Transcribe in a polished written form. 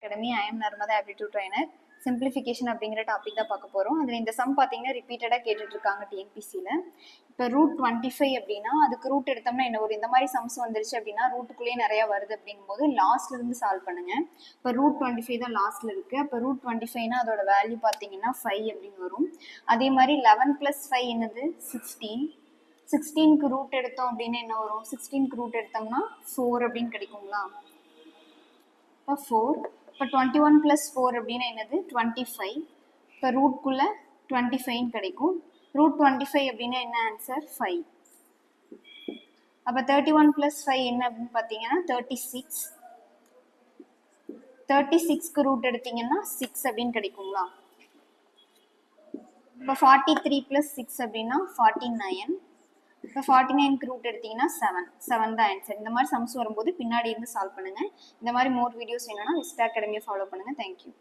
Academy. I am Narmada Aptitude Trainer. Simplification அப்படிங்கிற topic தான் பார்க்க போகிறோம். அதில் இந்த சம் பார்த்தீங்கன்னா ரிப்பீட்டடாக கேட்டுட்ருக்காங்க டிஎன்பிசியில். இப்போ ரூட் 25 அப்படின்னா அதுக்கு ரூட் எடுத்தோம்னா என்ன ஒரு இந்த மாதிரி சம்ஸ் வந்துருச்சு அப்படின்னா ரூட்டுக்குள்ளேயே நிறையா வருது அப்படிங்கும்போது லாஸ்ட்லேருந்து சால்வ் பண்ணுங்கள். இப்போ ரூட் 25 தான் லாஸ்ட்டில் இருக்குது. அப்போ ரூட் 25னா அதோட வேல்யூ பார்த்தீங்கன்னா 5 அப்படின்னு வரும். அதே மாதிரி 11 + 5 என்னது 16. 16க்கு ரூட் எடுத்தோம் அப்படின்னா என்ன வரும்? 16க்கு ரூட் எடுத்தோம்னா 4 அப்படின்னு கிடைக்குங்களா? இப்போ 4. இப்போ 21 + 4 அப்படின்னா என்னது 25. இப்போ ரூட்குள்ளே 25 கிடைக்கும். ரூட் 25 அப்படின்னா என்ன ஆன்சர் 5. அப்போ 31 + 5 என்ன அப்படின்னு பார்த்தீங்கன்னா 36. 36க்கு ரூட் எடுத்தீங்கன்னா 6 அப்படின்னு கிடைக்குங்களா? இப்போ 43 + 6 அப்படின்னா 49. இப்போ 49க்கு ரூட் எடுத்தீங்கன்னா 7 தான் ஆன்சர். இந்த மாதிரி சம்ஸ் வரும்போது பின்னாடி இருந்து சால்வ் பண்ணுங்கள். இந்த மாதிரி மோர் வீடியோஸ் வேணும்னா விஸ்டா அகாடமியை ஃபாலோ பண்ணுங்கள். தேங்க்யூ.